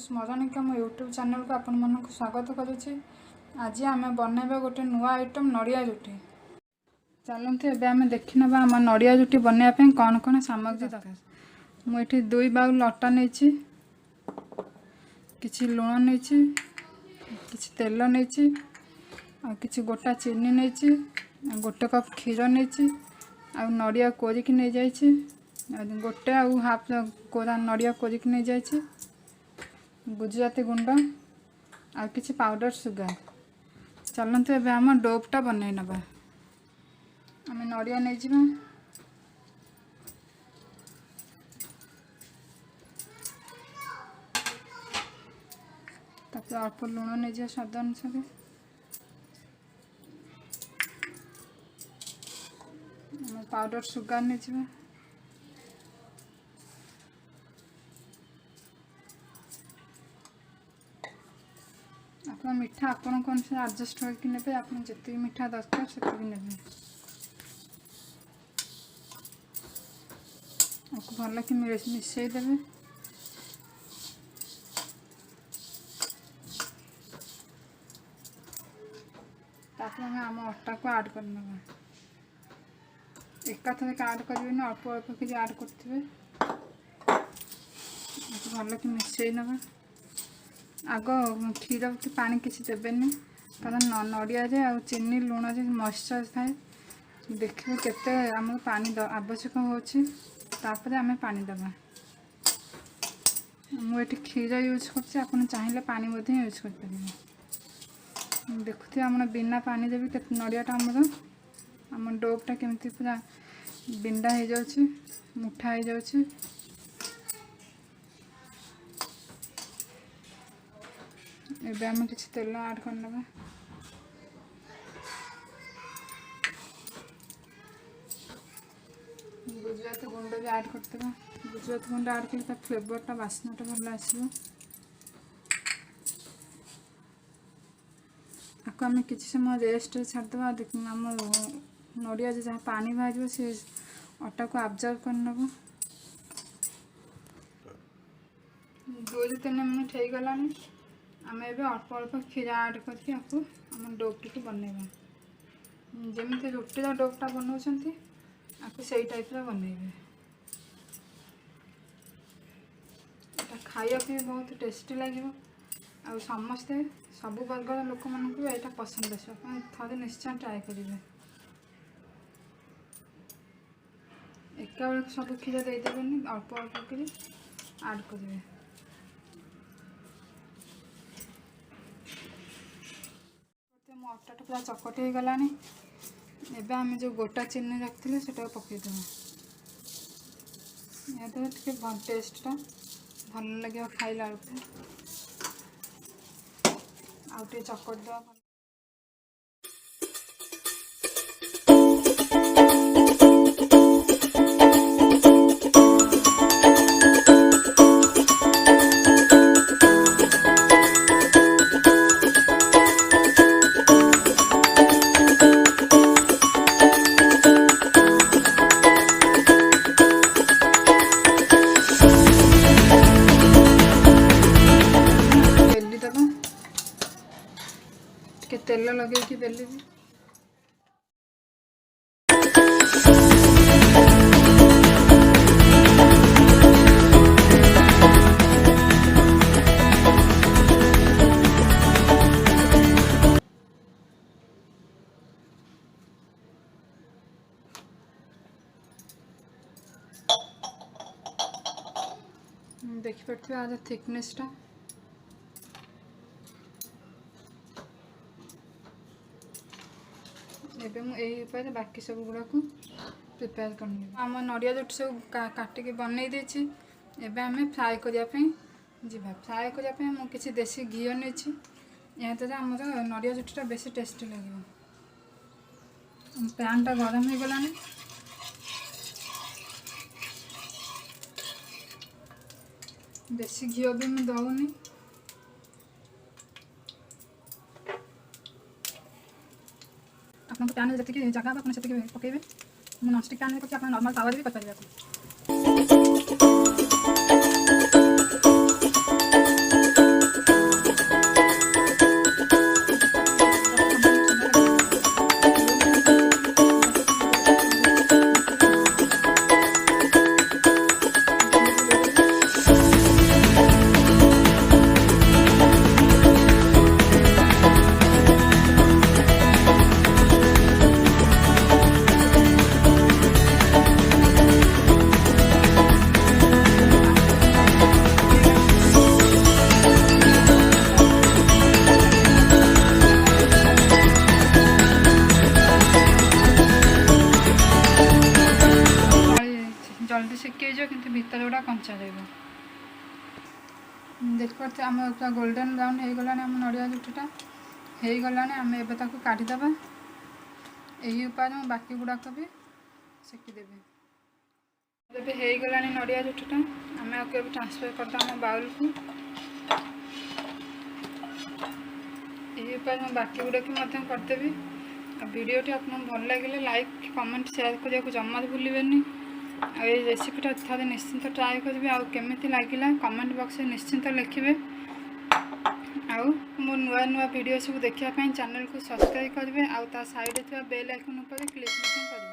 स्मरणिका मो YouTube channel को आपण मन को स्वागत करुच्ची। आज आम बनवा गोटे नुआ आइटम नड़िया जुटी। चलते एवं आम देखना आम नड़िया जुटी बनवाई कौन कौन सामग्री दरकार। मुझे 2 बाउल अटा नहीं, किसी लुण नहीं, किसी तेल नहीं, किसी गोटा चीनी नहीं, गोटे कप क्षीर नहीं, आ नड़िया कोरिक नहीं जाइए, गोटे आउ हाफ कोरा नड़िया कोरिक नहीं जाइए, गुजराती गुंड आ किसी पाउडर सुगर। चलते एवं आम डोपटा बनई नवा। आम नड़िया नहीं जा तापर अल्प लुण नहीं जा स्वाद अनुसार, पाउडर सुगर नहीं जा, आप मीठा आपण कौन से एडजस्ट करके ने आप जी मीठा दरकार से ने भल कि मिसई देवे। आम अटा को ऐड करना एका थर ऐड करें अल्प अल्प कि ऐड करेंगे भल कि मिसई नवा। आग क्षीर कि पानी किसी देवेनि कारण नड़िया आ चीनी लुण जो मॉइस्चर थाए देखिए केते आम पानी आवश्यक होपर आम पानी दबा। मुझे क्षीर यूज कर चाहिए पानी यूज कर देखुए आम बिना पानी देवी के नड़ियाटा आम डोपटा केमती पूरा बिंडा हो जाऊँ मुठा हो जाऊँ। एबे आम किसी तेल ऐड करना गुजराती गुंड भी ऐड करते गुजराती गुंड ऐड कले फ्लेवरटा बास्नाटा भल आसो। आपको आम किसी समय रेस्ट छाड़देवा देख आम नड़िया जहाँ पानी बाहर से अटा को ऑब्जर्व करना 2 से 3 मिनट हो गला। आम एवं अल्प अल्प क्षीर ऐड करके आपको आम डोपटी को बनवा जमी रुटीर डोपटा बनाऊँ आपको से टाइप बनइबे। खाया भी बहुत टेस्टी लगे आ समस्ते सब वर्गर लोक मानक यहाँ पसंद आस थे निश्चय ट्राए करेंगे। एका बेल सब क्षीर देदेनि अल्प अल्प कर ऐड करेंगे। मो अटाटा पूरा चकट हो गला। एबे आम जो गोटा चीनी रखते से पकईद या टेस्टा भल लगे खाइला आउ चकट दवा। तेल लगे कि बेली देखिपे आज थिकनेसटा एबे मुझे बाकी सब गुड़ा को प्रिपेयर करनी। आम नड़िया जोटी सब काटिक बनई देछि। एबे आम फ्राए करने जीवा। फ्राए करने मुझे किसी देसी घी नहीं यहाँ द्वारा आम नड़िया जोटीटा बेसी टेस्टी लगे। पैनटा गरम हो गलानी बेसी घी भी मुझे दौनी। आपको पैन जी जगह आप पकेबे नॉनस्टिक पैन करके आप नॉर्मल तावा भी कर। କଞ୍ଚା ରହିବ। ଦେଖିପାରୁଛ ଆମ ପୁରା ଗୋଲ୍ଡେନ୍ ବ୍ରାଉନ୍ ହେଇଗଲାଣି ଆମ ନଡ଼ିଆ ରୁଟିଟା ହେଇଗଲାଣି। ଆମେ ଏବେ ତାକୁ କାଢ଼ିଦେବା। ଏହି ଉପାୟରେ ମୁଁ ବାକି ଗୁଡ଼ାକ ବି ସେକିଦେବି। ଏବେ ହେଇଗଲାଣି ନଡ଼ିଆ ରୁଟିଟା ଆମେ ଆକୁ ଏବେ ଟ୍ରାନ୍ସଫର କରିଦେବା ଆମ ବାଉଲକୁ। ଏହି ଉପାୟରେ ମୁଁ ବାକି ଗୁଡ଼ାକ ମଧ୍ୟ କରିଦେବି। ଆଉ ଭିଡ଼ିଓଟି ଆପଣଙ୍କୁ ଭଲ ଲାଗିଲେ ଲାଇକ୍ କମେଣ୍ଟ ସେୟାର କରିବାକୁ ଜମା ଭୁଲିବେନି। ଆଉ এই ରେସିପିଟା ଥରେ ନିଶ୍ଚିନ୍ତ ଟ୍ରାଏ କରିବେ। ଆଉ କେମିତି ଲାଗିଲା କମେଣ୍ଟ ବକ୍ସରେ ନିଶ୍ଚିନ୍ତ ଲେଖିବେ। ଆଉ ମୋ ନୂଆ ଭିଡ଼ିଓ ସବୁ ଦେଖିବା ପାଇଁ ଚ୍ୟାନେଲକୁ ସବସ୍କ୍ରାଇବ୍ କରିବେ। ଆଉ ତା ସାଇଡ଼ରେ ଥିବା ବେଲ୍ ଆଇକନ୍ ଉପରେ କ୍ଲିକ୍ ମଧ୍ୟ କରିବେ।